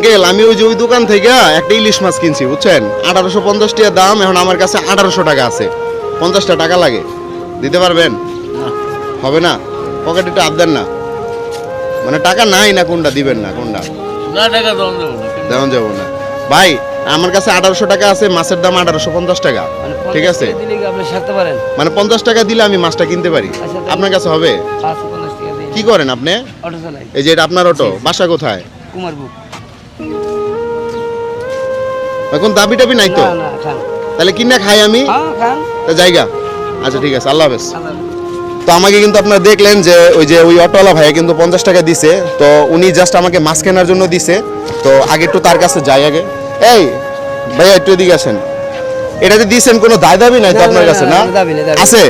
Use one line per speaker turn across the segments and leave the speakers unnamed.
Uncle আমি ওই যে ওই দোকান থেকে একটা ইলিশ মাছ কিনছি বুঝছেন, 1850 টাকা দাম। এখন আমার কাছে 1800 টাকা আছে, 50টা টাকা লাগে, দিতে পারবেন? হবে না? পকেটে একটু আবদার না, মানে টাকা নাই না কোনটা দিবেন না কোনটা?
না টাকা
দেওয়া যাবো না ভাই। আমার কাছে 1800 টাকা আছে, মাছের দাম 1850 টাকা, ঠিক আছে? মানে 50 টাকা দিলে আমি মাছটা কিনতে পারি। আপনার কাছে হবে? কি করেন আপনি? এই যে এটা আপনার অটো, বাসা কোথায়?
কুমারপুর।
এখন দাবি টাবি নাই তো? তাহলে কিনা খাই আমি জায়গা। আচ্ছা ঠিক আছে, আল্লাহ হাফেজ। তো আমাকে কিন্তু আপনারা দেখলেন যে ওই অটোওয়ালা ভাইয়া কিন্তু 50 টাকা দিছে। তো উনি জাস্ট আমাকে মাছ কেনার জন্য দিছে। তো আগে একটু তার কাছে যাই আগে। এই ভাইয়া একটু এদিকে আসেন। এটাতে দিয়েছেন কোনো দায় দাবি নাই তো আপনার কাছে? না আছে?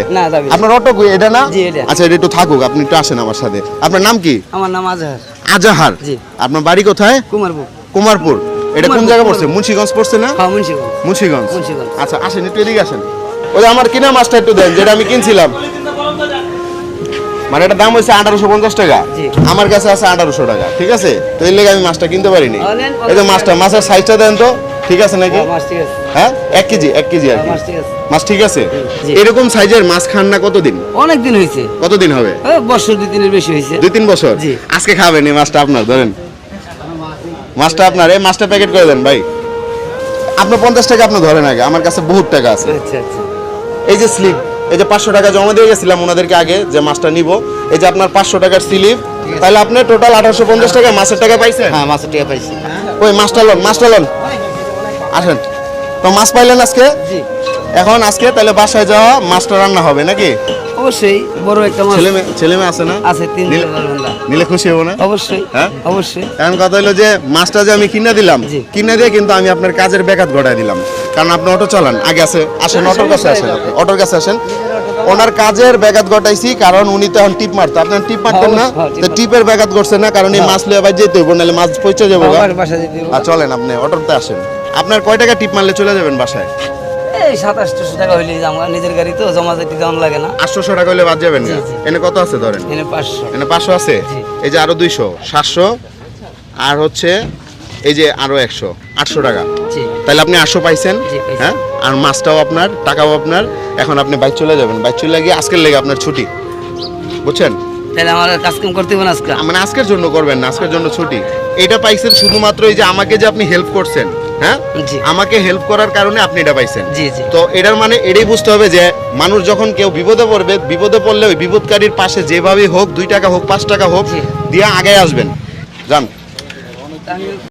আপনার অটো এটা না? আচ্ছা এটা একটু থাকুক, আপনি একটু আসেন আমার সাথে। আপনার নাম কি?
আমার নাম আজহার।
আজহার। আপনার বাড়ি কোথায়?
কুমারপুর।
কুমারপুর। এটা কোন জায়গা পড়ছে? মুন্সিগঞ্জ পড়ছে না?
হ্যাঁ মুন্সিগঞ্জ।
মুন্সিগঞ্জ। আচ্ছা আসেন একটু এদিকে আসেন। ওই আমার কিনা মাছটা একটু দেন, যেটা আমি কিনছিলাম। মানে এটা দাম হচ্ছে 1850 টাকা, আমার কাছে আছে 1800 টাকা, ঠিক আছে? তো এর লেগে আমি মাছটা কিনতে পারিনি। এই যে মাছের সাইজটা দেন তো, ঠিক আছে নাকি? হ্যাঁ 1 কেজি আর কি মাছ, ঠিক আছে? এরকম সাইজের মাছ খান না কতদিন?
অনেক দিন হয়েছে।
কতদিন হবে?
বছর 2-3 বেশি হয়েছে।
2-3 বছর। আজকে খাবেন এই মাছটা আপনার, ধরেন মাছটা আপনার। এই মাছটা প্যাকেট করে দেন ভাই। আপনার 50 টাকা আপনি ধরেন আগে, আমার কাছে বহুত টাকা আছে।
আচ্ছা আচ্ছা।
এই যে স্লিপ, এই যে 500 টাকা জমা দিয়ে গেছিলাম ওনাদেরকে আগে যে মাছটা নিব, এই যে আপনার 500 টাকার স্লিপ। তাহলে আপনি টোটাল 1850 টাকা মাছের টাকা পাইছেন?
হ্যাঁ মাছের টাকা পাইছি।
ওই মাছটা লন আসেন। তো মাছ পাইলেন আজকে?
জি।
এখন আজকে তাহলে বাসায় যাওয়া মাছটা রান্না হবে নাকি?
অবশ্যই বড় একটা মাছ।
ছেলে মেয়ে আছে না?
আছে 3 বান্দা।
নিলে খুশি হবো না?
অবশ্যই।
হ্যাঁ
অবশ্যই।
এখন কথা হলো যে মাছটা যে আমি কিনে দিলাম, কিনে দিয়ে কিন্তু আমি আপনার কাজের ব্যাঘাত ঘটায় দিলাম। কারণ আপনি অটো চালান, আগে আসেন অটোর কাছে আসেন, অটোর কাছে আসেন। ওনার কাজের ব্যাঘাত ঘটাইছি, কারণ উনি তো এখন টিপ মারতো, আপনার টিপ মারতেন না? তো টিপের ব্যাঘাত করছে না, কারণ এই মাছ লিয়ে আবার যেতে হইব, নাহলে মাছ পৌঁছে যাবো। আর চলেন আপনি অটোতে আসেন। আপনার কয় টাকা টিপ মারলে চলে যাবেন বাসায়?
এই 2700 টাকা হইলে আমরা নিজের গাড়ি তো জমা দিতে যেমন লাগে না।
800 টাকা হইলে বাদ যাবেন না? এনে কত আছে ধরেন?
এনে 500।
এনে 500 আছে। এই যে আরো 200, 700, আর হচ্ছে এই যে আরো 100, 800 টাকা। তাহলে আপনি 800 পাইছেন। হ্যাঁ, আর মাছটাও আপনার, টাকাও আপনার। এখন আপনি বাইক চলে যাবেন, বাইক চলে গিয়ে আজকের লেগে আপনার ছুটি, বুঝছেন?
তাহলে আমার কাজ কাম করতে হবে না আজকে?
মানে আজকের জন্য করবেন না, আজকের জন্য ছুটি। এটা পাইছেন শুধুমাত্র এই যে আমাকে যে আপনি হেল্প করছেন, হ্যাঁ আমাকে হেল্প করার কারণে আপনি এটা পাইছেন। তো এটার মানে এটাই বুঝতে হবে যে মানুষ যখন কেউ বিপদে পড়বে, বিপদে পড়লে ওই বিপদকারীর পাশে যেভাবেই হোক, 2 টাকা হোক 5 টাকা হোক দিয়ে আগে আসবেন। যান।